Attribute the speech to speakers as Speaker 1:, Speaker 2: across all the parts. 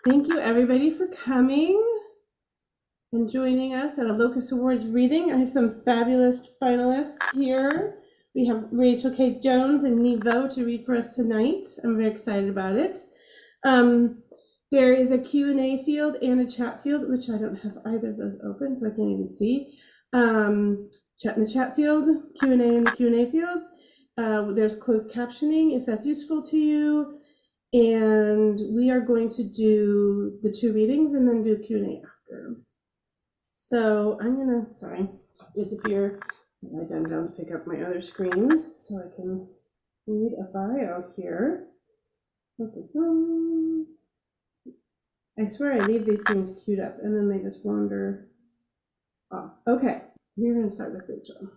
Speaker 1: Thank you, everybody, for coming and joining us at a Locus Awards reading. I have some fabulous finalists here. We have Rachael K. Jones and Nghi to read for us tonight. I'm very excited about it. There is a Q&A field and a chat field, which I don't have either of those open, so I can't even see. Chat in the chat field, Q&A in the Q&A field. There's closed captioning if that's useful to you. And we are going to do the two readings and then do Q&A after. So I'm gonna, disappear. I then down to pick up my other screen so I can read a bio here. I swear I leave these things queued up and then they just wander off. Okay, we're gonna start with Rachael.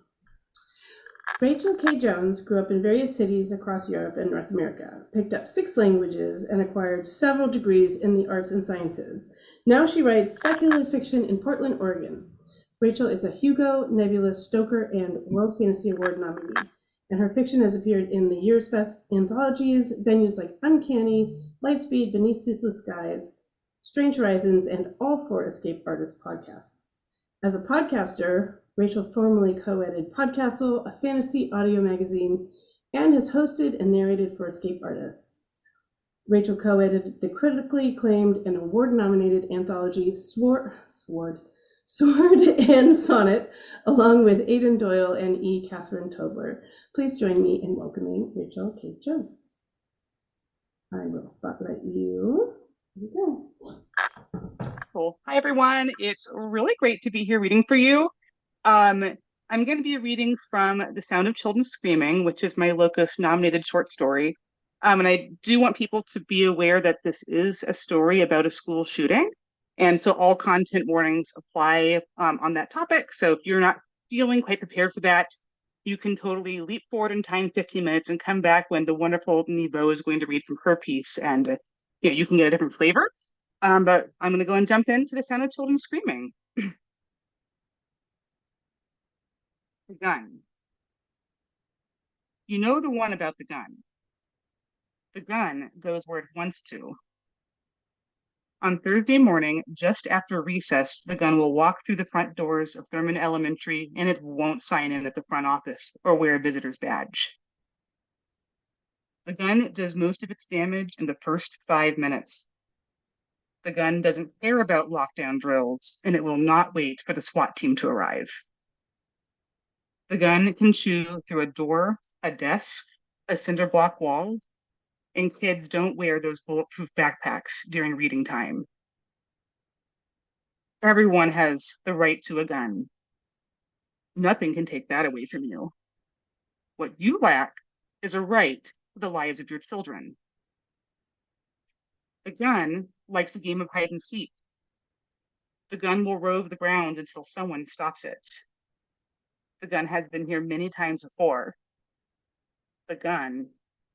Speaker 1: Rachael K. Jones grew up in various cities across Europe and North America, picked up 6 languages, and acquired several degrees in the arts and sciences. Now she writes speculative fiction in Portland, Oregon. Rachael is a Hugo, Nebula, Stoker, and World Fantasy Award nominee, and her fiction has appeared in the year's best anthologies, venues like Uncanny, Lightspeed, Beneath Ceaseless Skies, Strange Horizons, and all 4 Escape Artist podcasts. As a podcaster, Rachael formerly co-edited Podcastle, a fantasy audio magazine, and has hosted and narrated for Escape Artists. Rachael co-edited the critically acclaimed and award-nominated anthology Sword and Sonnet, along with Aidan Doyle and E. Catherine Tobler. Please join me in welcoming Rachael K. Jones. I will spotlight you. Here we go.
Speaker 2: Cool. Hi, everyone. It's really great to be here reading for you. I'm going to be reading from The Sound of Children Screaming, which is my Locus nominated short story. And I do want people to be aware that this is a story about a school shooting. And so all content warnings apply on that topic. So if you're not feeling quite prepared for that, you can totally leap forward in time 15 minutes and come back when the wonderful Nghi is going to read from her piece, and you can get a different flavor. But I'm going to go and jump into The Sound of Children Screaming. The gun. You know the one about the gun. The gun goes where it wants to. On Thursday morning, just after recess, the gun will walk through the front doors of Thurman Elementary, and it won't sign in at the front office or wear a visitor's badge. The gun does most of its damage in the first 5 minutes. The gun doesn't care about lockdown drills, and it will not wait for the SWAT team to arrive. The gun can chew through a door, a desk, a cinder block wall, and kids don't wear those bulletproof backpacks during reading time. Everyone has the right to a gun. Nothing can take that away from you. What you lack is a right to the lives of your children. The gun likes a game of hide and seek. The gun will rove the ground until someone stops it. The gun has been here many times before. The gun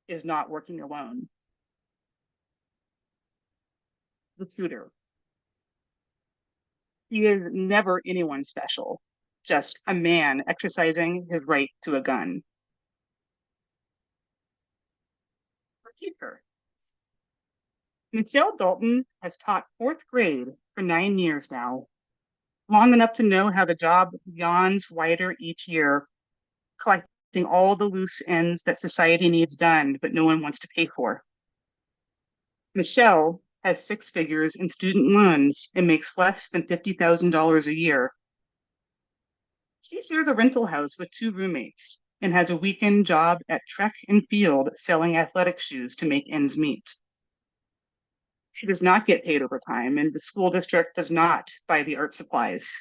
Speaker 2: is not working alone. The shooter. He is never anyone special, just a man exercising his right to a gun. The teacher. Michelle Dalton has taught 4th grade for 9 years now, long enough to know how the job yawns wider each year, collecting all the loose ends that society needs done, but no one wants to pay for. Michelle has 6 figures in student loans and makes less than $50,000 a year. She shares a rental house with 2 roommates and has a weekend job at Trek and Field selling athletic shoes to make ends meet. She does not get paid overtime, and the school district does not buy the art supplies.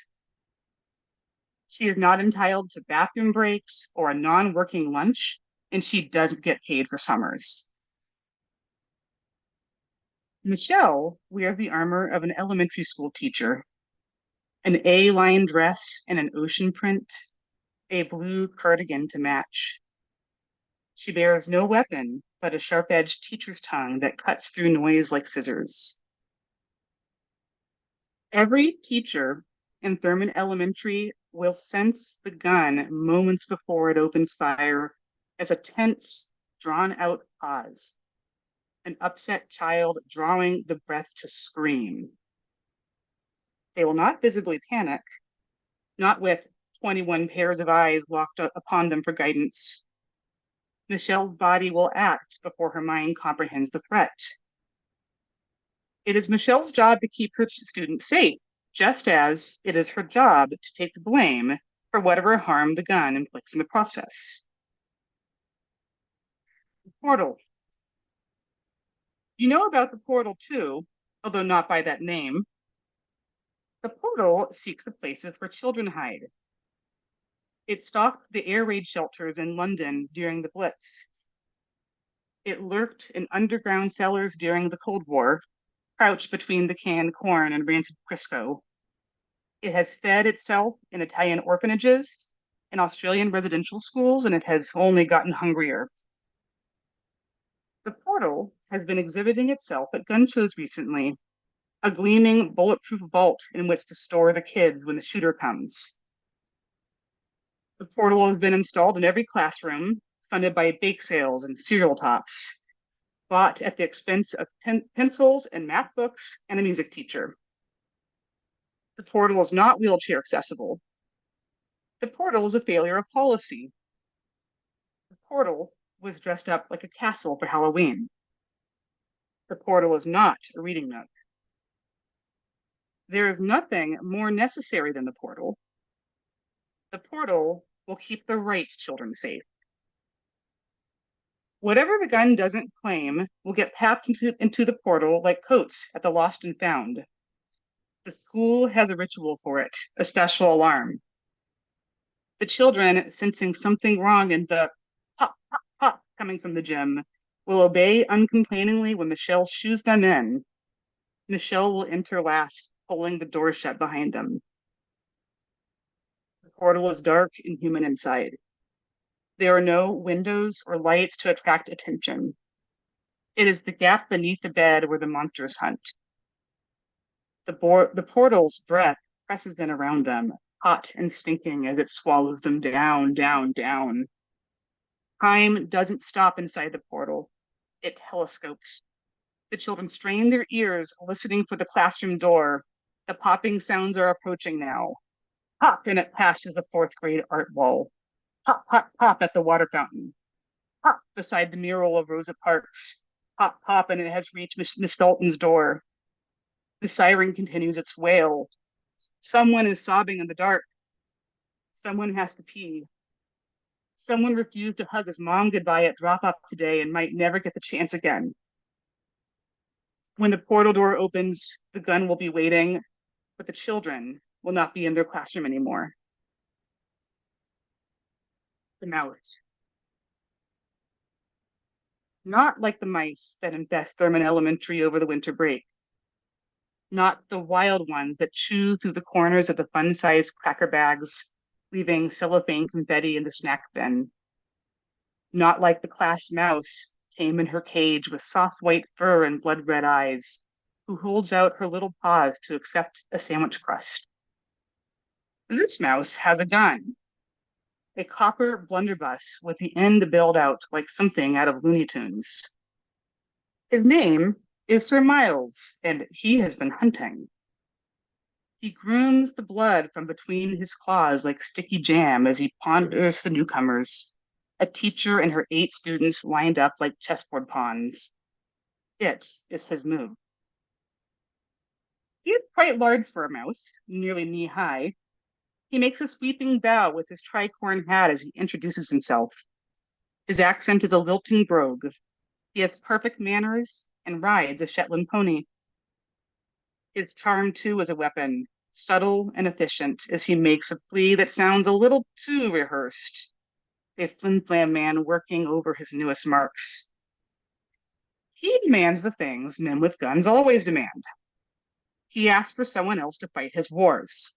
Speaker 2: She is not entitled to bathroom breaks or a non-working lunch, and she doesn't get paid for summers. Michelle wears the armor of an elementary school teacher, an A-line dress and an ocean print, a blue cardigan to match. She bears no weapon but a sharp-edged teacher's tongue that cuts through noise like scissors. Every teacher in Thurman Elementary will sense the gun moments before it opens fire as a tense, drawn-out pause. an upset child drawing the breath to scream. They will not visibly panic, not with 21 pairs of eyes locked upon them for guidance. Michelle's body will act before her mind comprehends the threat. It is Michelle's job to keep her students safe, just as it is her job to take the blame for whatever harm the gun inflicts in the process. The portal. You know about the portal too, although not by that name. The portal seeks the places where children hide. It stalked the air raid shelters in London during the Blitz. It lurked in underground cellars during the Cold War, crouched between the canned corn and rancid Crisco. It has fed itself in Italian orphanages, in Australian residential schools, and it has only gotten hungrier. The portal has been exhibiting itself at gun shows recently, a gleaming, bulletproof vault in which to store the kids when the shooter comes. The portal has been installed in every classroom, funded by bake sales and cereal tops, bought at the expense of pencils and math books and a music teacher. The portal is not wheelchair accessible. The portal is a failure of policy. The portal was dressed up like a castle for Halloween. The portal is not a reading nook. There is nothing more necessary than the portal. The portal will keep the right children safe. Whatever the gun doesn't claim will get packed into the portal like coats at the lost and found. The school has a ritual for it, a special alarm. The children, sensing something wrong in the pop, pop, pop coming from the gym, will obey uncomplainingly when Michelle shoos them in. Michelle will enter last, pulling the door shut behind them. The portal is dark and human inside. There are no windows or lights to attract attention. It is the gap beneath the bed where the monsters hunt. The portal's breath presses in around them, hot and stinking as it swallows them down, down, down. Time doesn't stop inside the portal. It telescopes. The children strain their ears, listening for the classroom door. The popping sounds are approaching now. Pop, and it passes the fourth grade art wall. Pop, pop, pop at the water fountain. Pop beside the mural of Rosa Parks. Pop, pop, and it has reached Miss Dalton's door. The siren continues its wail. Someone is sobbing in the dark. Someone has to pee. Someone refused to hug his mom goodbye at drop-off today and might never get the chance again. When the portal door opens, the gun will be waiting, but the children will not be in their classroom anymore. The mouse. Not like the mice that infest Thurman Elementary over the winter break. Not the wild ones that chew through the corners of the fun-sized cracker bags, leaving cellophane confetti in the snack bin. Not like the class mouse, tame in her cage with soft white fur and blood-red eyes, who holds out her little paws to accept a sandwich crust. This mouse has a gun, a copper blunderbuss with the end billed out like something out of Looney Tunes. His name is Sir Miles, and he has been hunting. He grooms the blood from between his claws like sticky jam as he ponders the newcomers, a teacher and her 8 students lined up like chessboard pawns. It is his move. He is quite large for a mouse, nearly knee-high. He makes a sweeping bow with his tricorn hat as he introduces himself. His accent is a lilting brogue. He has perfect manners and rides a Shetland pony. His charm, too, is a weapon, subtle and efficient, as he makes a plea that sounds a little too rehearsed. A flim-flam man working over his newest marks. He demands the things men with guns always demand. He asks for someone else to fight his wars.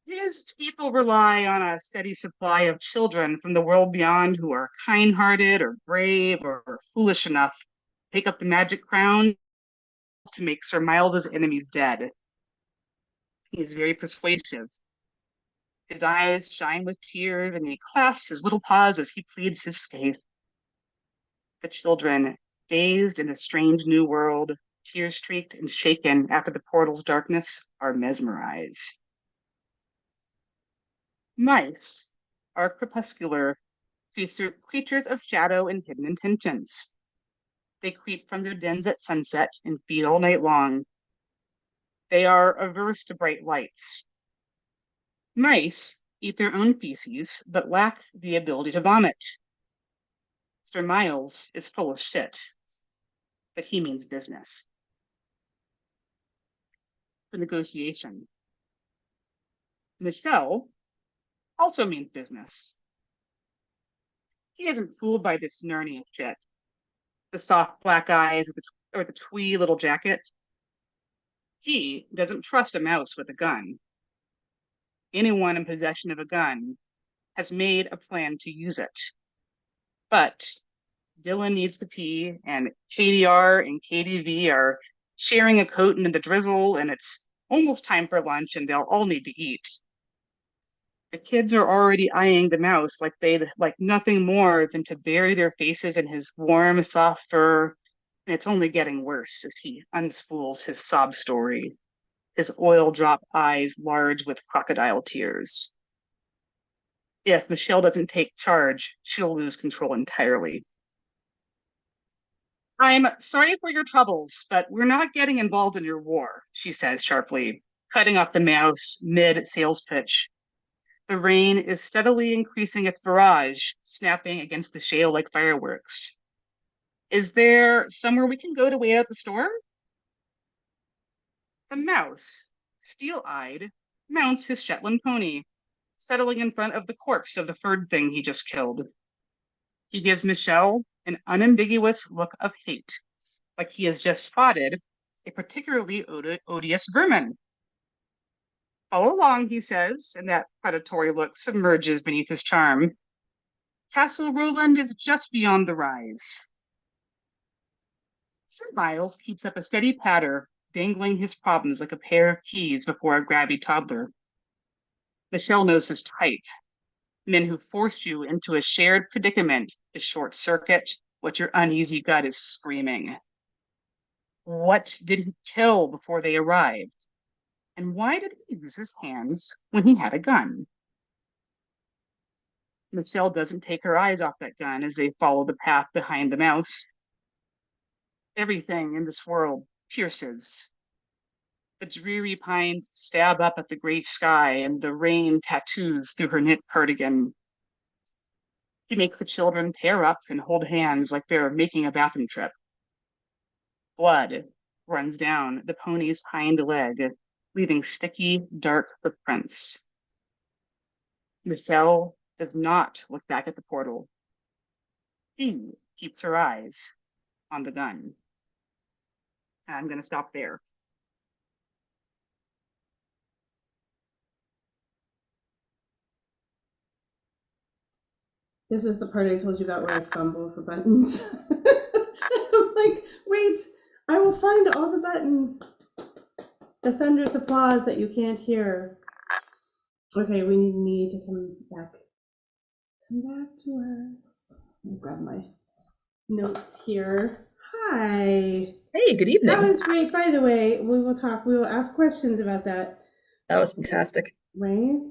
Speaker 2: His people rely on a steady supply of children from the world beyond who are kind-hearted or brave or foolish enough to pick up the magic crown to make Sir Miles's enemies dead. He is very persuasive. His eyes shine with tears, and he clasps his little paws as he pleads his case. The children dazed in a strange new world, tear-streaked and shaken after the portal's darkness, are mesmerized. Mice are crepuscular creatures of shadow and hidden intentions. They creep from their dens at sunset and feed all night long. They are averse to bright lights. Mice eat their own feces, but lack the ability to vomit. Sir Miles is full of shit, but he means business. The negotiation. Michelle also means business. He isn't fooled by this Narnia shit. The soft black eyes or the twee little jacket. He doesn't trust a mouse with a gun. Anyone in possession of a gun has made a plan to use it. But Dylan needs to pee, and KDR and KDV are sharing a coat into the drizzle, and it's almost time for lunch, and they'll all need to eat. The kids are already eyeing the mouse like they'd like nothing more than to bury their faces in his warm, soft fur, and it's only getting worse as he unspools his sob story, his oil drop eyes large with crocodile tears. If Michelle doesn't take charge, she'll lose control entirely. I'm sorry for your troubles, but we're not getting involved in your war, she says sharply, cutting off the mouse mid sales pitch. The rain is steadily increasing its barrage, snapping against the shale like fireworks. Is there somewhere we can go to wait out the storm? The mouse, steel-eyed, mounts his Shetland pony, settling in front of the corpse of the furred thing he just killed. He gives Michelle an unambiguous look of hate, like he has just spotted a particularly odious vermin. All along, he says, and that predatory look submerges beneath his charm. Castle Roland is just beyond the rise. Sir Miles keeps up a steady patter, dangling his problems like a pair of keys before a grabby toddler. Michelle knows his type. Men who force you into a shared predicament to short circuit what your uneasy gut is screaming. What did he kill before they arrived? And why did he use his hands when he had a gun? Michelle doesn't take her eyes off that gun as they follow the path behind the mouse. Everything in this world pierces. The dreary pines stab up at the gray sky, and the rain tattoos through her knit cardigan. She makes the children pair up and hold hands like they're making a bathroom trip. Blood runs down the pony's hind leg, leaving sticky, dark footprints. Michelle does not look back at the portal. She keeps her eyes on the gun. I'm going to stop there.
Speaker 1: This is the part I told you about where I fumble for buttons. I'm like, wait, I will find all the buttons. The thunderous applause that you can't hear. Okay, we need Nghi to come back. Come back to us. I'll grab my notes here. Hi.
Speaker 3: Hey, good evening.
Speaker 1: That was great. By the way, we will ask questions about that.
Speaker 3: That was fantastic.
Speaker 1: Right?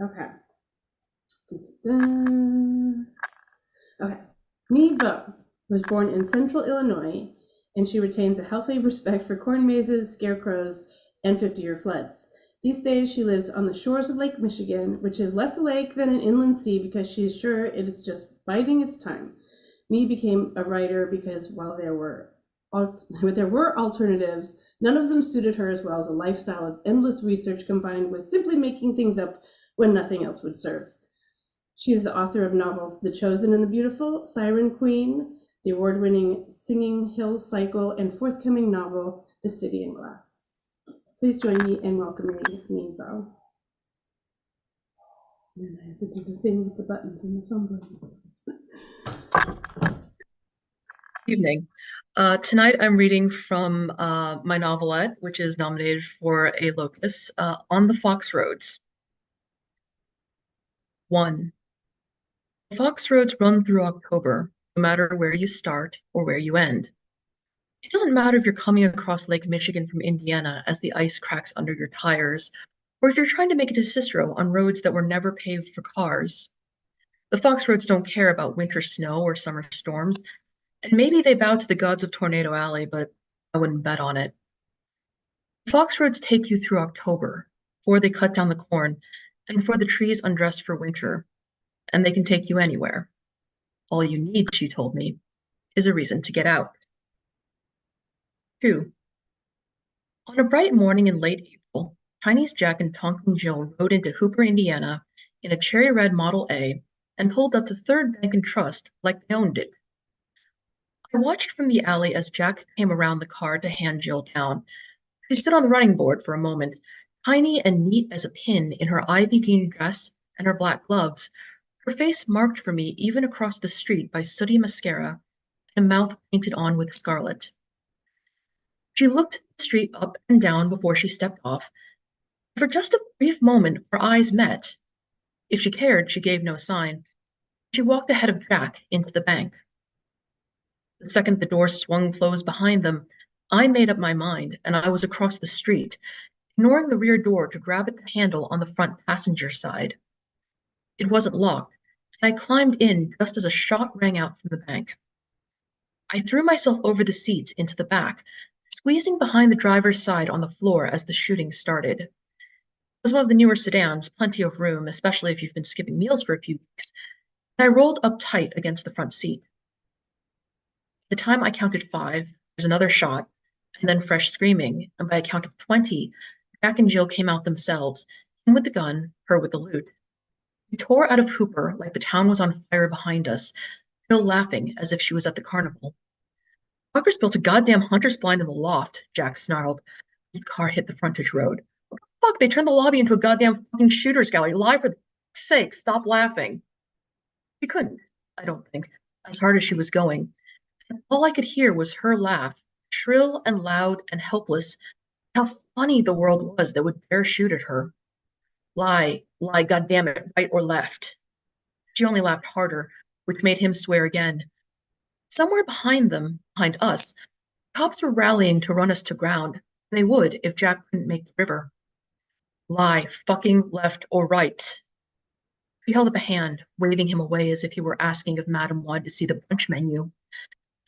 Speaker 1: Okay. Da-da-da. Okay. Nghi Vo was born in central Illinois, and she retains a healthy respect for corn mazes, scarecrows, and 50-year floods. These days, she lives on the shores of Lake Michigan, which is less a lake than an inland sea because she is sure it is just biding its time. Nghi became a writer because while there were alternatives, none of them suited her as well as a lifestyle of endless research combined with simply making things up when nothing else would serve. She is the author of novels The Chosen and the Beautiful, Siren Queen, the award-winning Singing Hills Cycle, and forthcoming novel The City in Glass. Please join me in welcoming Nghi Vo. And I have to do the thing with the buttons and the fumbling.
Speaker 3: Evening. Tonight I'm reading from my novelette, which is nominated for a Locus, On the Fox Roads. 1. The Fox Roads run through October, the no matter where you start or where you end. It doesn't matter if you're coming across Lake Michigan from Indiana as the ice cracks under your tires, or if you're trying to make it to Cicero on roads that were never paved for cars. The Fox roads don't care about winter snow or summer storms, and maybe they bow to the gods of Tornado Alley, but I wouldn't bet on it. The Fox roads take you through October, before they cut down the corn, and before the trees undress for winter, and they can take you anywhere. All you need, she told me, is a reason to get out. 2. On a bright morning in late April, Chinese Jack and Tonkin Jill rode into Hooper, Indiana, in a cherry red Model A and pulled up to Third Bank and Trust like they owned it. I watched from the alley as Jack came around the car to hand Jill down. She stood on the running board for a moment, tiny and neat as a pin in her ivy green dress and her black gloves, her face marked for me even across the street by sooty mascara and a mouth painted on with scarlet. She looked the street up and down before she stepped off. For just a brief moment, our eyes met. If she cared, she gave no sign. She walked ahead of Jack into the bank. The second the door swung closed behind them, I made up my mind, and I was across the street, ignoring the rear door to grab at the handle on the front passenger side. It wasn't locked, and I climbed in just as a shot rang out from the bank. I threw myself over the seats into the back, squeezing behind the driver's side on the floor as the shooting started. It was one of the newer sedans, plenty of room, especially if you've been skipping meals for a few weeks, and I rolled up tight against the front seat. By the time I counted 5, there's another shot, and then fresh screaming, and by a count of 20, Jack and Jill came out themselves, him with the gun, her with the loot. We tore out of Hooper like the town was on fire behind us, Jill laughing as if she was at the carnival. Fuckers built a goddamn hunter's blind in the loft, Jack snarled as the car hit the frontage road. What the fuck? They turned the lobby into a goddamn fucking shooter's gallery. Lie for fuck's sake, stop laughing. She couldn't, I don't think, as hard as she was going. And all I could hear was her laugh, shrill and loud and helpless. How funny the world was that would dare shoot at her. Lie, goddammit, right or left. She only laughed harder, which made him swear again. Somewhere behind them, behind us, cops were rallying to run us to ground, and they would if Jack couldn't make the river. Lie, fucking left or right. She held up a hand, waving him away as if he were asking if Madame wanted to see the brunch menu.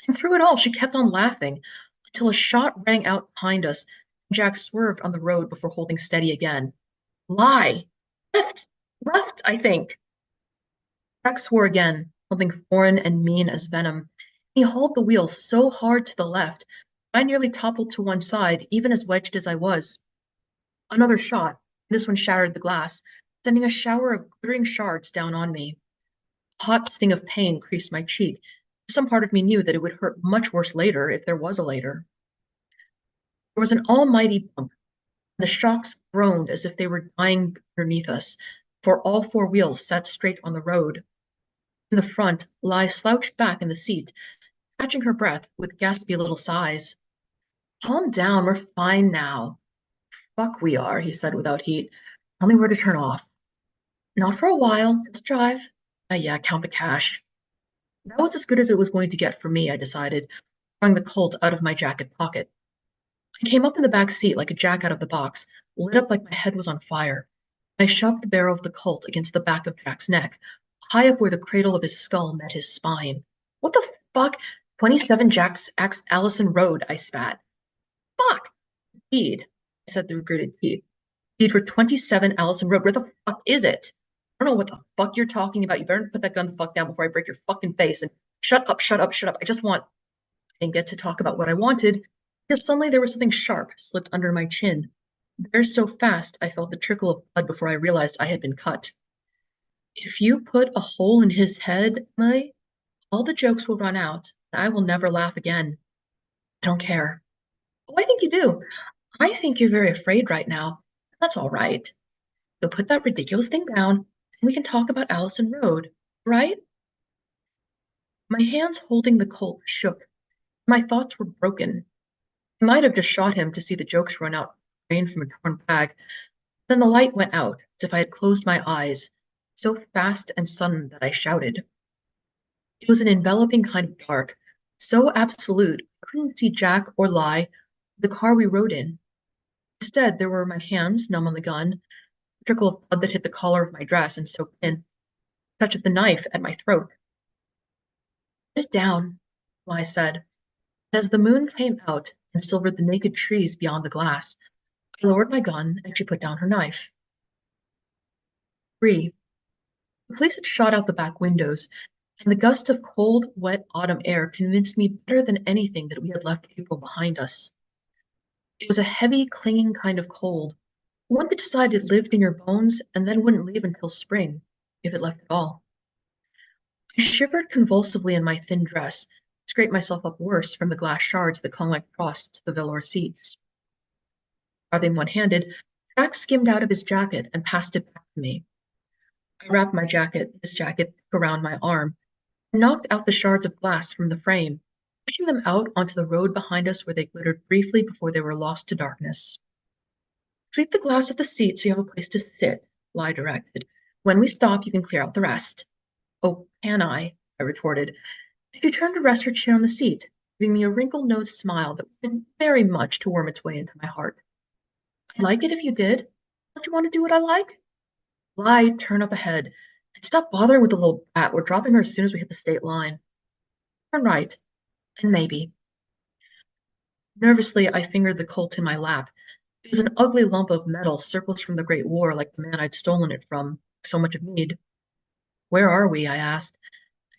Speaker 3: And through it all, she kept on laughing, until a shot rang out behind us, and Jack swerved on the road before holding steady again. Lie! Left, I think. Jack swore again, something foreign and mean as venom. He hauled the wheel so hard to the left, I nearly toppled to one side, even as wedged as I was. Another shot, this one shattered the glass, sending a shower of glittering shards down on me. A hot sting of pain creased my cheek. Some part of me knew that it would hurt much worse later, if there was a later. There was an almighty bump. The shocks groaned as if they were dying underneath us, for all 4 wheels sat straight on the road. In the front, Lie slouched back in the seat, catching her breath with gaspy little sighs. Calm down, we're fine now. Fuck we are, he said without heat. Tell me where to turn off. Not for a while, just drive. Yeah, count the cash. That was as good as it was going to get for me, I decided, drawing the Colt out of my jacket pocket. I came up in the back seat like a jack out of the box, lit up like my head was on fire. I shoved the barrel of the Colt against the back of Jack's neck, high up where the cradle of his skull met his spine. What the fuck? 27 Jack's Allison Road, I spat. Fuck! Speed, I said through gritted teeth. Speed for 27 Allison Road. Where the fuck is it? I don't know what the fuck you're talking about. You better put that gun the fuck down before I break your fucking face. And shut up. I just want... I didn't get to talk about what I wanted, because suddenly there was something sharp slipped under my chin. There so fast, I felt the trickle of blood before I realized I had been cut. If you put a hole in his head, Emily, all the jokes will run out, and I will never laugh again. I don't care. Oh, I think you do. I think you're very afraid right now. That's all right. So put that ridiculous thing down, and we can talk about Allison Road, right? My hands holding the Colt shook. My thoughts were broken. I might have just shot him to see the jokes run out, rain from a torn bag. Then the light went out, as if I had closed my eyes, so fast and sudden that I shouted. It was an enveloping kind of dark, so absolute I couldn't see Jack or Lie, the car we rode in. Instead, there were my hands, numb on the gun, a trickle of blood that hit the collar of my dress and soaked in, a touch of the knife at my throat. Put it down, Lie said. As the moon came out and silvered the naked trees beyond the glass, I lowered my gun and she put down her knife. 3. The police had shot out the back windows, and the gust of cold, wet autumn air convinced me better than anything that we had left April behind us. It was a heavy, clinging kind of cold, one that decided it lived in your bones and then wouldn't leave until spring, if it left at all. I shivered convulsively in my thin dress, scraped myself up worse from the glass shards that clung like frost to the velour seats. Driving one-handed, Jack skimmed out of his jacket and passed it back to me. I wrapped his jacket, around my arm, and knocked out the shards of glass from the frame, pushing them out onto the road behind us where they glittered briefly before they were lost to darkness. Sweep the glass off the seat so you have a place to sit, Lie directed. When we stop, you can clear out the rest. Oh, can I retorted. She turned to rest her chair on the seat, giving me a wrinkle-nosed smile that wanted very much to worm its way into my heart. I'd like it if you did. Don't you want to do what I like? Lie, turn up ahead. And stop bothering with the little brat. We're dropping her as soon as we hit the state line. Turn right. And maybe. Nervously, I fingered the Colt in my lap. It was an ugly lump of metal, surplus from the Great War, like the man I'd stolen it from, so much of need. Where are we? I asked.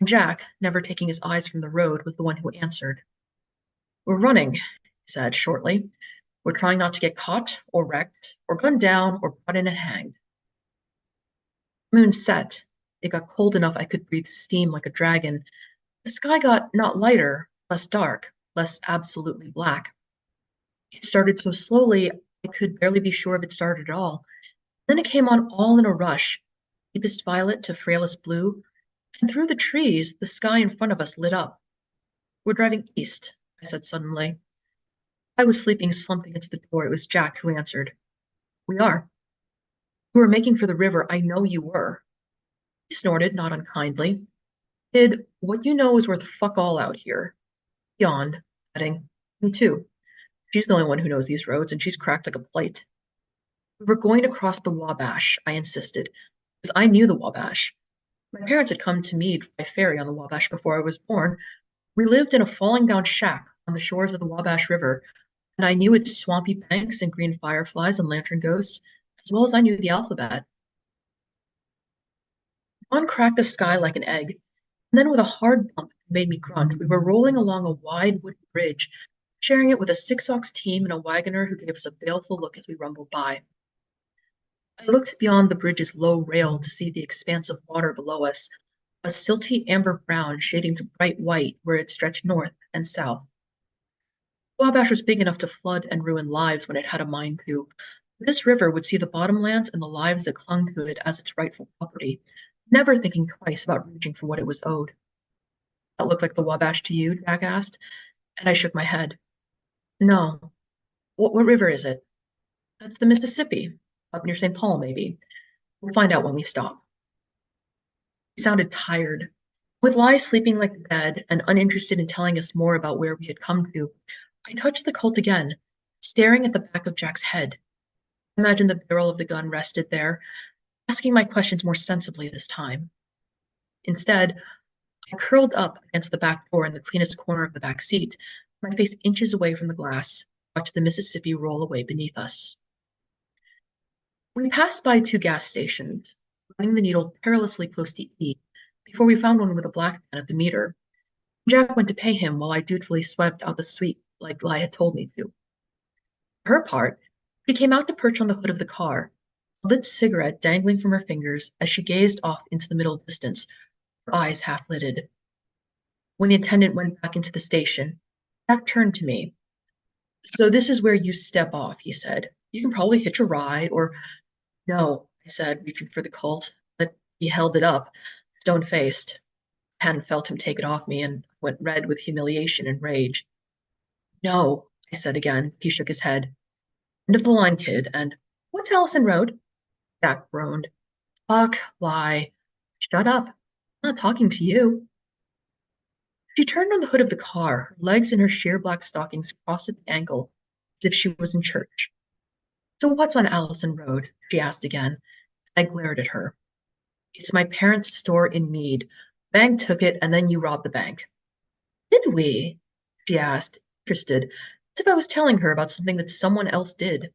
Speaker 3: And Jack, never taking his eyes from the road, was the one who answered. We're running, he said shortly. We're trying not to get caught, or wrecked, or gunned down, or brought in and hanged. The moon set. It got cold enough I could breathe steam like a dragon. The sky got not lighter, less dark, less absolutely black. It started so slowly I could barely be sure if it started at all. Then it came on all in a rush, deepest violet to frailest blue, and through the trees the sky in front of us lit up. We're driving east, I said suddenly. I was sleeping, slumped against the door. It was Jack who answered. We are. You were making for the river. I know you were. He snorted, not unkindly. Kid, what you know is worth fuck all out here. He yawned, adding, me too. She's the only one who knows these roads, and she's cracked like a plate. We were going to cross the Wabash, I insisted, because I knew the Wabash. My parents had come to Meade by ferry on the Wabash before I was born. We lived in a falling-down shack on the shores of the Wabash River, and I knew its swampy banks and green fireflies and lantern ghosts, as well as I knew the alphabet. Dawn cracked the sky like an egg, and then with a hard bump that made me grunt, we were rolling along a wide wooden bridge, sharing it with a six-ox team and a wagoner who gave us a baleful look as we rumbled by. I looked beyond the bridge's low rail to see the expanse of water below us, a silty amber brown shading to bright white where it stretched north and south. Wabash was big enough to flood and ruin lives when it had a mind to. This river would see the bottomlands and the lives that clung to it as its rightful property, never thinking twice about reaching for what it was owed. That looked like the Wabash to you? Jack asked, and I shook my head. No. What river is it? That's the Mississippi, up near St. Paul, maybe. We'll find out when we stop. He sounded tired. With Lie sleeping like the dead and uninterested in telling us more about where we had come to, I touched the Colt again, staring at the back of Jack's head. I imagined the barrel of the gun rested there, asking my questions more sensibly this time. Instead, I curled up against the back door in the cleanest corner of the back seat, my face inches away from the glass, watched the Mississippi roll away beneath us. We passed by 2 gas stations, running the needle perilously close to E, before we found one with a black man at the meter. Jack went to pay him while I dutifully swept out the suite like Lie had told me to. For her part, she came out to perch on the hood of the car, a lit cigarette dangling from her fingers as she gazed off into the middle distance, her eyes half-lidded. When the attendant went back into the station, Jack turned to me. So this is where you step off, he said. You can probably hitch a ride, or... No, I said, reaching for the Colt, but he held it up, stone-faced. I hadn't felt him take it off me and went red with humiliation and rage. No, I said again. He shook his head. End of the line, kid, and what's Allison Road? Jack groaned. Fuck, Lie. Shut up. I'm not talking to you. She turned on the hood of the car, her legs in her sheer black stockings crossed at the ankle, as if she was in church. So what's on Allison Road? She asked again. I glared at her. It's my parents' store in Mead. Bank took it, and then you robbed the bank. Did we? She asked, interested, as if I was telling her about something that someone else did. It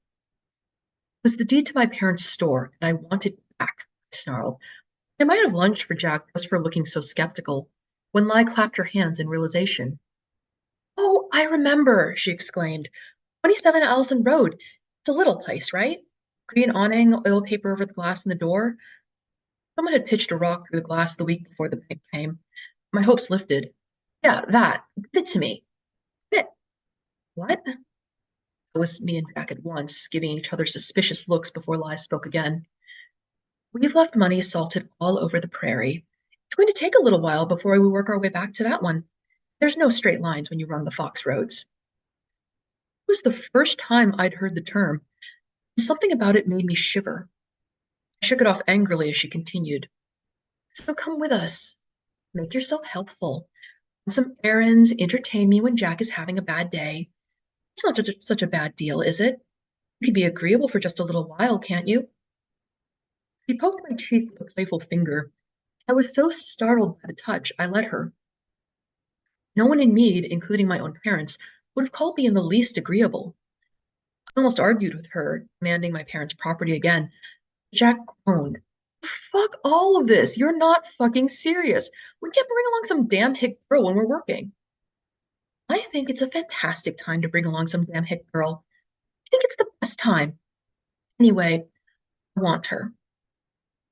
Speaker 3: was the deed to my parents' store, and I want it back, I snarled. I might have lunged for Jack just for looking so skeptical, when Lai clapped her hands in realization. Oh, I remember, she exclaimed. 27 Allison Road. It's a little place, right? Green awning, oil paper over the glass in the door. Someone had pitched a rock through the glass the week before the bank came. My hopes lifted. Yeah, that. Give it to me. Give it. What? It was me and Jack at once, giving each other suspicious looks before Lai spoke again. We've left money salted all over the prairie. It's going to take a little while before we work our way back to that one. There's no straight lines when you run the fox roads. It was the first time I'd heard the term, and something about it made me shiver. I shook it off angrily as she continued. So come with us. Make yourself helpful. Run some errands, entertain me when Jack is having a bad day. It's not such a bad deal, is it? You can be agreeable for just a little while, can't you? She poked my cheek with a playful finger. I was so startled by the touch, I let her. No one in Mead, including my own parents, would have called me in the least agreeable. I almost argued with her, demanding my parents' property again. Jack groaned. Fuck all of this. You're not fucking serious. We can't bring along some damn hick girl when we're working. I think it's a fantastic time to bring along some damn hick girl. I think it's the best time. Anyway, I want her.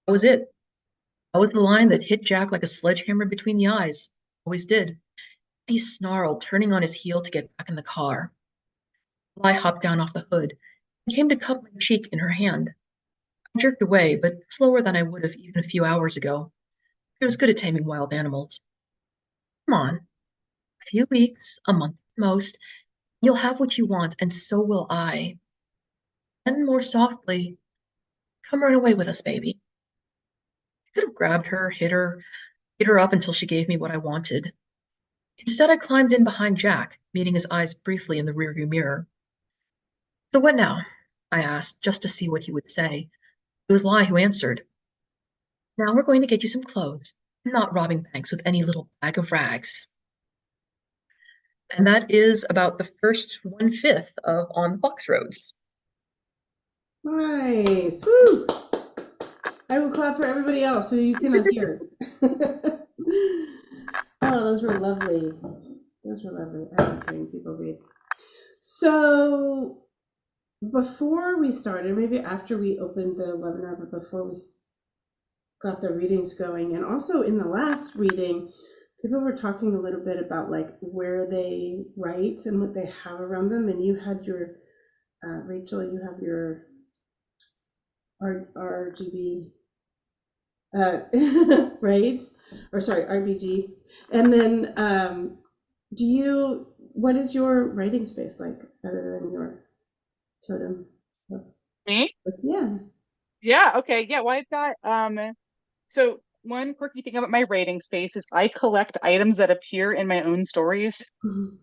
Speaker 3: That was it. That was the line that hit Jack like a sledgehammer between the eyes. Always did. He snarled, turning on his heel to get back in the car. I hopped down off the hood and came to cup my cheek in her hand. I jerked away, but slower than I would have even a few hours ago. She was good at taming wild animals. Come on. A few weeks, a month at most, you'll have what you want, and so will I. Then more softly, come run away with us, baby. I could have grabbed her, hit her up until she gave me what I wanted. Instead, I climbed in behind Jack, meeting his eyes briefly in the rearview mirror. So what now? I asked, just to see what he would say. It was Lai who answered. Now we're going to get you some clothes. I'm not robbing banks with any little bag of rags. And that is about the first 1/5 of On the Fox Roads.
Speaker 1: Nice. Woo! I will clap for everybody else so you cannot hear. Oh, those were lovely. Those were lovely. I love hearing people read. So before we started, maybe after we opened the webinar, but before we got the readings going, and also in the last reading, people were talking a little bit about like where they write and what they have around them. And you had your, Rachel, you have your RGB, right? Or sorry, RBG. And then what is your writing space like other than your totem?
Speaker 2: Me?
Speaker 1: Yeah.
Speaker 2: Yeah, okay. Yeah, well, I've got so one quirky thing about my writing space is I collect items that appear in my own stories.
Speaker 1: Mhm.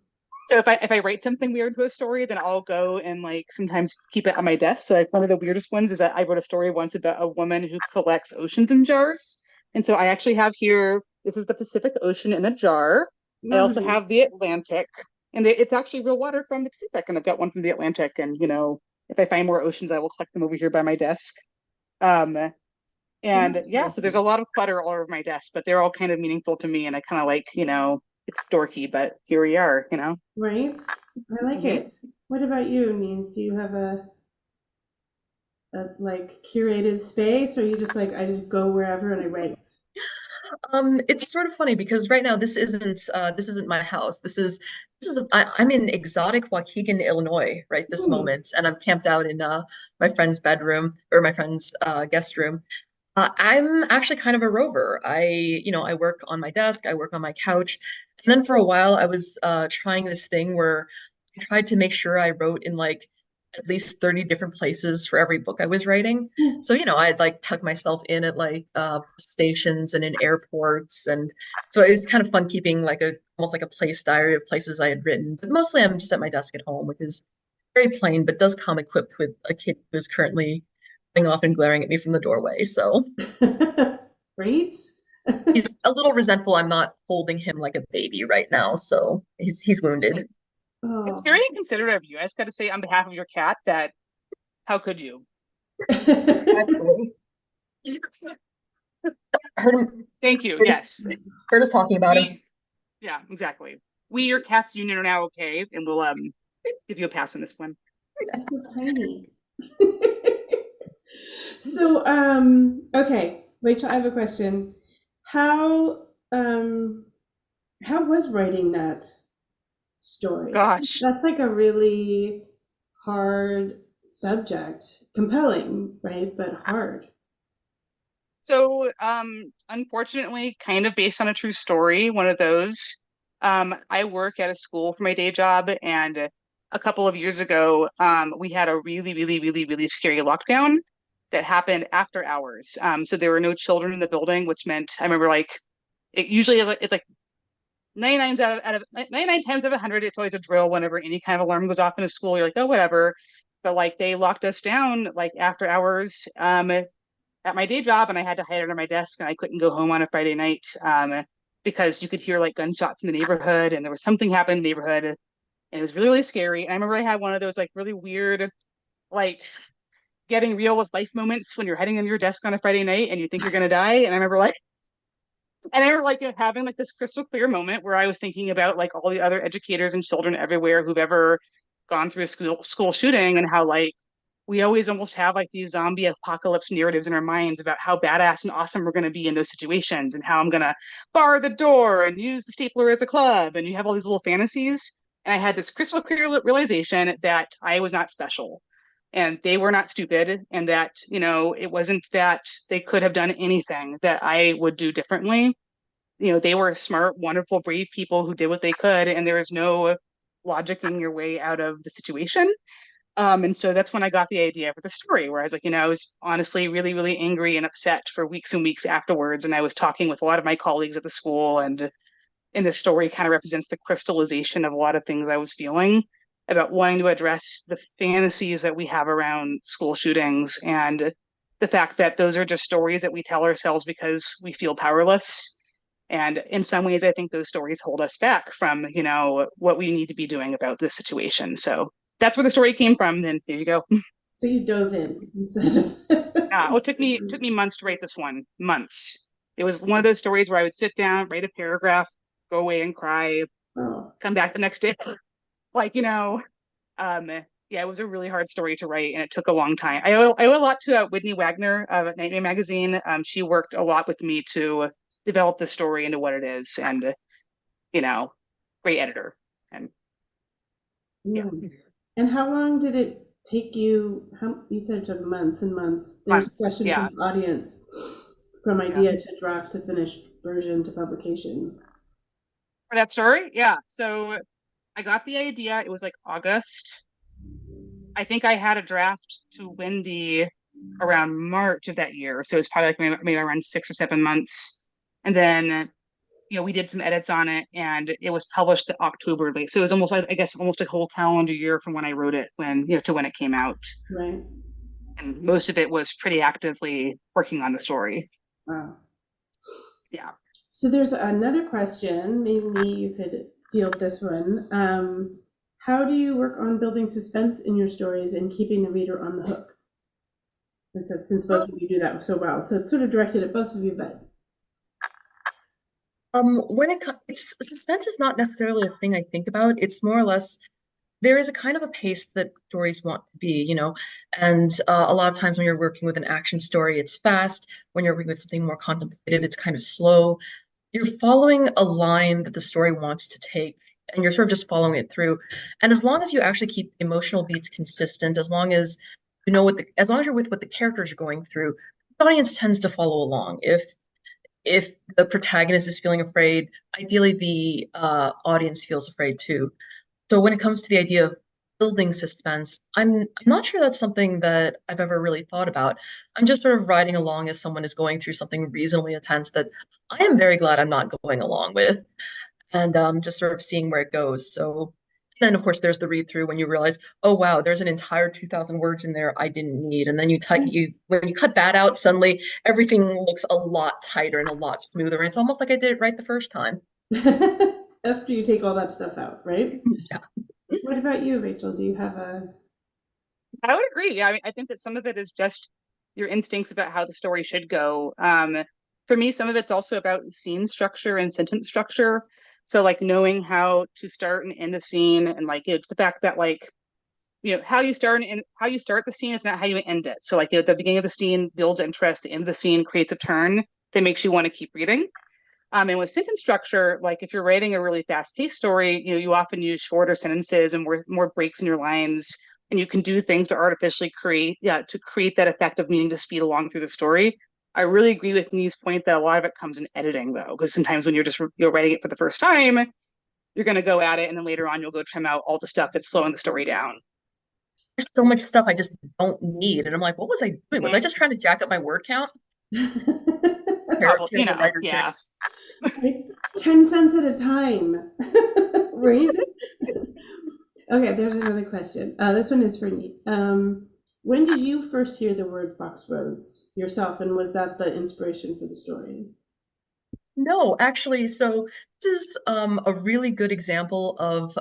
Speaker 2: So if I write something weird to a story, then I'll go and like sometimes keep it on my desk. So like one of the weirdest ones is that I wrote a story once about a woman who collects oceans in jars. And so I actually have here, this is the Pacific Ocean in a jar. I also
Speaker 1: Lovely.
Speaker 2: have the Atlantic, and it's actually real water from the Pacific. And I've got one from the Atlantic. And if I find more oceans, I will collect them over here by my desk. Um, and
Speaker 1: That's
Speaker 2: yeah,
Speaker 1: really
Speaker 2: so there's a
Speaker 1: cool.
Speaker 2: lot of clutter all over my desk, but they're all kind of meaningful to me. And I kind of like, it's dorky, but here we are.
Speaker 1: Right? I like
Speaker 2: Mhm.
Speaker 1: it. What about you, Neen? Do you have a like curated space, or you just like I just go wherever and I write?
Speaker 3: It's sort of funny because right now this isn't my house. I'm in exotic Waukegan, Illinois, right this
Speaker 1: Hmm.
Speaker 3: moment, and I'm camped out in my friend's bedroom or my friend's guest room. I'm actually kind of a rover. I work on my desk, I work on my couch, and then for a while I was trying this thing where I tried to make sure I wrote in like at least 30 different places for every book I was writing. So, I'd like tuck myself in at like stations and in airports. And so it was kind of fun keeping like almost like a place diary of places I had written. But mostly I'm just at my desk at home, which is very plain, but does come equipped with a kid who is currently going off and glaring at me from the doorway. So
Speaker 1: Great.
Speaker 3: he's a little resentful I'm not holding him like a baby right now. So he's wounded.
Speaker 2: It's
Speaker 1: Oh.
Speaker 2: very considerate of you. I just got to say, on behalf of your cat, that how could you?
Speaker 3: Actually, heard him.
Speaker 2: Thank you.
Speaker 3: Heard,
Speaker 2: Yes.
Speaker 3: heard us talking about him.
Speaker 2: Yeah, exactly. We, your cats union, are now okay, and we'll give you a pass on this one.
Speaker 1: That's so tiny. So, okay, Rachel, I have a question. How was writing that story?
Speaker 2: Gosh.
Speaker 1: That's like a really hard subject. Compelling, right? But hard.
Speaker 2: So, unfortunately, kind of based on a true story, one of those. I work at a school for my day job, and a couple of years ago, we had a really, really, really, really scary lockdown that happened after hours. So there were no children in the building, which meant I remember like it usually it's like 99 times out of 100, it's always a drill whenever any kind of alarm goes off in a school. You're like, oh, whatever. But like they locked us down like after hours at my day job, and I had to hide under my desk, and I couldn't go home on a Friday night because you could hear like gunshots in the neighborhood, and there was something happening in the neighborhood, and it was really, really scary. And I remember I had one of those like really weird, like getting real with life moments when you're hiding under your desk on a Friday night and you think you're gonna die. And I remember like having like this crystal clear moment where I was thinking about like all the other educators and children everywhere who've ever gone through a school shooting, and how like we always almost have like these zombie apocalypse narratives in our minds about how badass and awesome we're going to be in those situations, and how I'm going to bar the door and use the stapler as a club, and you have all these little fantasies. And I had this crystal clear realization that I was not special, and they were not stupid, and that it wasn't that they could have done anything that I would do differently. They were smart, wonderful, brave people who did what they could, and there was no logicking your way out of the situation. And so that's when I got the idea for the story, where I was like, I was honestly really, really angry and upset for weeks and weeks afterwards. And I was talking with a lot of my colleagues at the school, and the story kind of represents the crystallization of a lot of things I was feeling about wanting to address the fantasies that we have around school shootings, and the fact that those are just stories that we tell ourselves because we feel powerless. And in some ways, I think those stories hold us back from, what we need to be doing about this situation. So that's where the story came from. Then there you go.
Speaker 1: So you dove in instead of.
Speaker 2: It took me months to write this one. Months. It was one of those stories where I would sit down, write a paragraph, go away and cry, come back the next day. Yeah, it was a really hard story to write, and it took a long time. I owe a lot to Whitney Wagner at Nightmare Magazine. She worked a lot with me to develop the story into what it is, and great editor. And yeah.
Speaker 1: Nice. And how long did it take you? You said it took months and months. There's a question
Speaker 2: Yeah.
Speaker 1: from the audience, from idea to draft to finished version to publication.
Speaker 2: For that story, yeah. So I got the idea. It was like August. I think I had a draft to Wendy around March of that year. So it's probably like maybe around 6 or 7 months. And then, we did some edits on it, and it was published October late. So it was almost, I guess, almost a whole calendar year from when I wrote it, to when it came out.
Speaker 1: Right.
Speaker 2: And most of it was pretty actively working on the story.
Speaker 1: Wow.
Speaker 2: Yeah.
Speaker 1: So there's another question. Maybe you could field this one. How do you work on building suspense in your stories and keeping the reader on the hook? It says, since both of you do that so well. So it's sort of directed at both of you, but.
Speaker 3: When suspense is not necessarily a thing I think about. It's more or less there is a kind of a pace that stories want to be, and a lot of times when you're working with an action story, it's fast. When you're working with something more contemplative, it's kind of slow. You're following a line that the story wants to take, and you're sort of just following it through. And as long as you actually keep emotional beats consistent, as long as as long as you're with what the characters are going through, the audience tends to follow along. If the protagonist is feeling afraid, ideally the audience feels afraid too. So when it comes to the idea of building suspense. I'm not sure that's something that I've ever really thought about. I'm just sort of riding along as someone is going through something reasonably intense that I am very glad I'm not going along with, and just sort of seeing where it goes. So then, of course, there's the read through when you realize, oh wow, there's an entire 2,000 words in there I didn't need, and then when you cut that out, suddenly everything looks a lot tighter and a lot smoother, and it's almost like I did it right the first time.
Speaker 1: After you take all that stuff out, right?
Speaker 3: Yeah.
Speaker 1: What about you, Rachel? Do you have a...
Speaker 2: I would agree. Yeah, I mean, I think that some of it is just your instincts about how the story should go. For me, some of it's also about scene structure and sentence structure. So like knowing how to start and end a scene, and like it's the fact that like how you start the scene is not how you end it. So like the beginning of the scene builds interest, the end of the scene creates a turn that makes you want to keep reading. And with sentence structure, like if you're writing a really fast-paced story, you often use shorter sentences and more breaks in your lines, and you can do things to artificially create that effect of needing to speed along through the story. I really agree with Nghi's point that a lot of it comes in editing, though, because sometimes when you're writing it for the first time, you're going to go at it, and then later on you'll go trim out all the stuff that's slowing the story down.
Speaker 3: There's so much stuff I just don't need, and I'm like, what was I doing? Was I just trying to jack up my word count?
Speaker 2: Probably,
Speaker 3: Terrible writer
Speaker 2: yeah.
Speaker 3: tricks.
Speaker 1: 10 cents at a time, right? Okay, there's another question. This one is for Nghi. When did you first hear the word Fox Roads yourself, and was that the inspiration for the story?
Speaker 3: No, actually, so this is a really good example of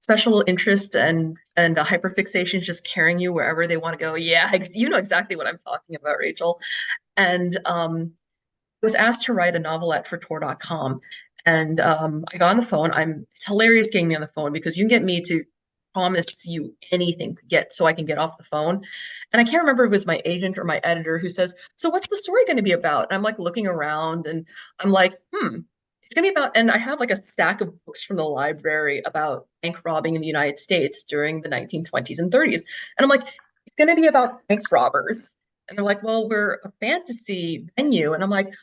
Speaker 3: special interest and hyperfixations just carrying you wherever they want to go. Yeah, you know exactly what I'm talking about, Rachel. And I was asked to write a novelette for Tor.com, and I got on the phone. It's hilarious getting me on the phone because you can get me to promise you anything so I can get off the phone. And I can't remember if it was my agent or my editor who says, "So what's the story going to be about?" And I'm like looking around and I'm like, it's going to be about, and I have like a stack of books from the library about bank robbing in the United States during the 1920s and 30s. And I'm like, it's going to be about bank robbers. And they're like, well, we're a fantasy venue. And I'm like,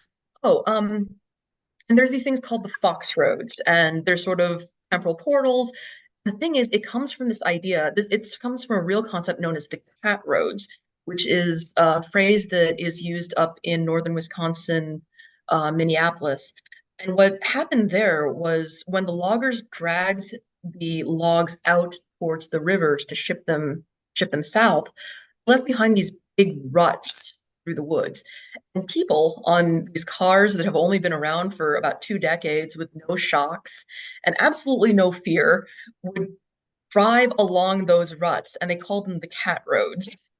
Speaker 3: oh, and there's these things called the Fox Roads, and they're sort of temporal portals. The thing is, it comes from this idea, it comes from a real concept known as the cat roads, which is a phrase that is used up in northern Wisconsin, Minneapolis. And what happened there was when the loggers dragged the logs out towards the rivers to ship them south, left behind these big ruts through the woods. And people on these cars that have only been around for about 2 decades with no shocks and absolutely no fear would drive along those ruts, and they called them the cat roads.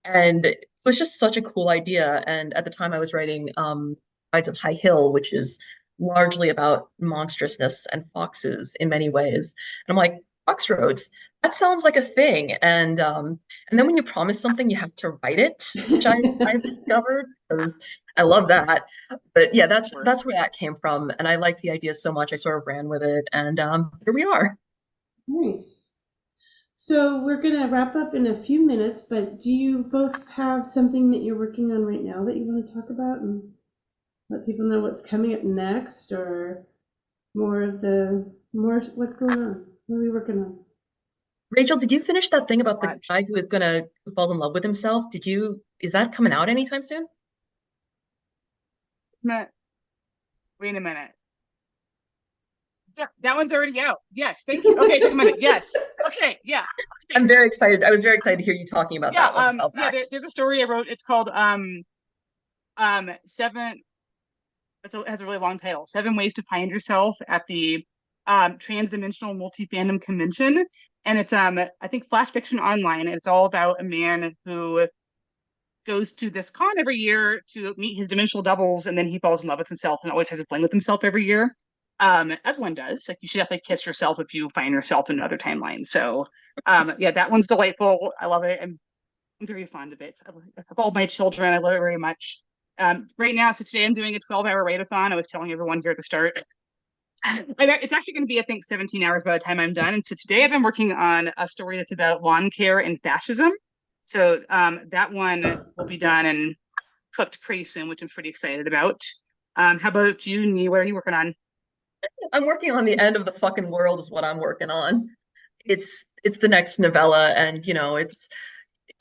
Speaker 3: And it was just such a cool idea. And at the time I was writing Rides of High Hill, which is largely about monstrousness and foxes in many ways. And I'm like, Fox Roads, that sounds like a thing. And then when you promise something, you have to write it, which I've discovered. I love that. But yeah, that's where that came from. And I liked the idea so much, I sort of ran with it. And here we are.
Speaker 1: Nice. So we're going to wrap up in a few minutes, but do you both have something that you're working on right now that you want to talk about and let people know what's coming up next, or more what's going on? What are we working on?
Speaker 3: Rachel, did you finish that thing about the guy who falls in love with himself? Is that coming out anytime soon?
Speaker 2: Wait a minute. Yeah, that one's already out. Yes, thank you. Okay, take a minute. Yes. Okay, yeah. Okay.
Speaker 3: I'm very excited. I was very excited to hear you talking about that one.
Speaker 2: There's a story I wrote. It's called Seven. It has a really long title. 7 Ways to Find Yourself at the Transdimensional Multi-Fandom Convention. And it's I think flash fiction online. It's all about a man who goes to this con every year to meet his dimensional doubles, and then he falls in love with himself and always has to play with himself every year. As one does. Like, you should definitely kiss yourself if you find yourself in another timeline. So yeah, that one's delightful. I love it. I'm very fond of it. I have all my children. I love it very much. Right now, so today I'm doing a 12-hour write-a-thon. I was telling everyone here at the start. It's actually going to be, I think, 17 hours by the time I'm done. And so today I've been working on a story that's about lawn care and fascism. So that one will be done and cooked pretty soon, which I'm pretty excited about. How about you, Nghi? What are you working on?
Speaker 3: I'm working on The End of the Fucking World is what I'm working on. It's it's the next novella, and it's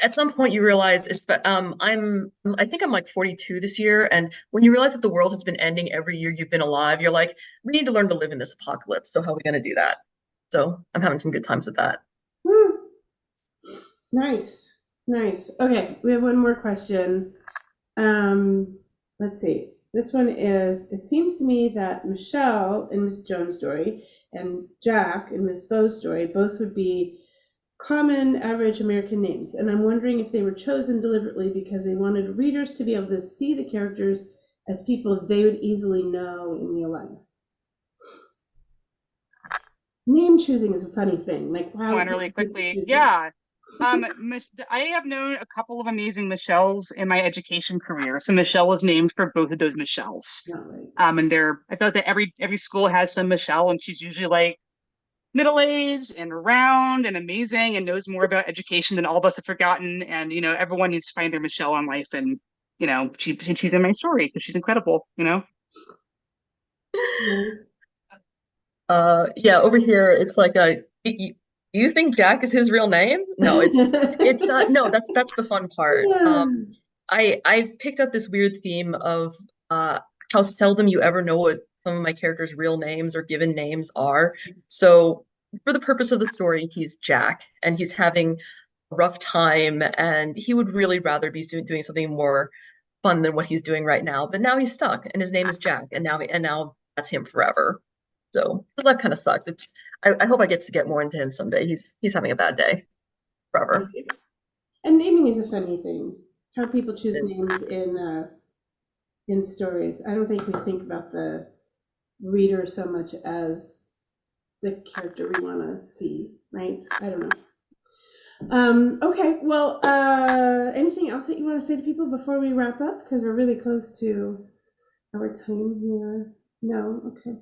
Speaker 3: at some point you realize, I think I'm like 42 this year, and when you realize that the world has been ending every year you've been alive, you're like, we need to learn to live in this apocalypse. So how are we going to do that? So I'm having some good times with that.
Speaker 1: Woo. Nice, nice. Okay, we have one more question. Let's see. This one is, it seems to me that Michelle in Miss Jones' story and Jack in Miss Vaux's story both would be common, average American names. And I'm wondering if they were chosen deliberately because they wanted readers to be able to see the characters as people they would easily know in real life. Name choosing is a funny thing. Like, wow.
Speaker 2: One really quickly. Yeah. I have known a couple of amazing Michelles in my education career. So Michelle was named for both of those Michelles.
Speaker 1: Right.
Speaker 2: And I feel like that every school has some Michelle, and she's usually like middle-aged and round and amazing and knows more about education than all of us have forgotten. And everyone needs to find their Michelle in life. And she's in my story because she's incredible.
Speaker 3: Yeah, over here it's like you think Jack is his real name? No, it's not. No, that's the fun part.
Speaker 1: Yeah.
Speaker 3: I've picked up this weird theme of how seldom you ever know what some of my characters' real names or given names are. So for the purpose of the story, he's Jack, and he's having a rough time, and he would really rather be doing something more fun than what he's doing right now. But now he's stuck, and his name is Jack, and now that's him forever. So his life kind of sucks. I hope I get to get more into him someday. He's having a bad day forever.
Speaker 1: And naming is a funny thing. How people choose names in stories. I don't think we think about the reader so much as the character we want to see, right? I don't know. Okay, well, anything else that you want to say to people before we wrap up? Because we're really close to our time here. No? Okay.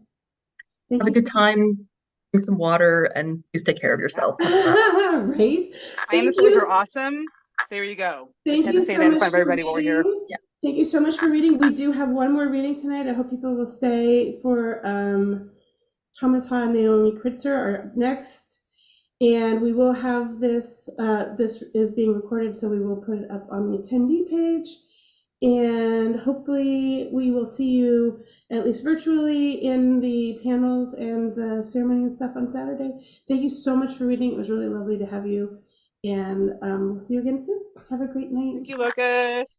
Speaker 3: Have a good time, drink some water, and please take care of yourself.
Speaker 1: Right?
Speaker 2: Dinosaurs are awesome. There you go.
Speaker 1: Thank you so much for
Speaker 2: everybody while we're here.
Speaker 3: Yeah.
Speaker 1: Thank you so much for reading. We do have one more reading tonight. I hope people will stay for Thomas Ha and Naomi Kritzer are up next. And we will have this, this is being recorded, so we will put it up on the attendee page. And hopefully we will see you, at least virtually, in the panels and the ceremony and stuff on Saturday. Thank you so much for reading. It was really lovely to have you. And we'll see you again soon. Have a great night.
Speaker 2: Thank you, Locus.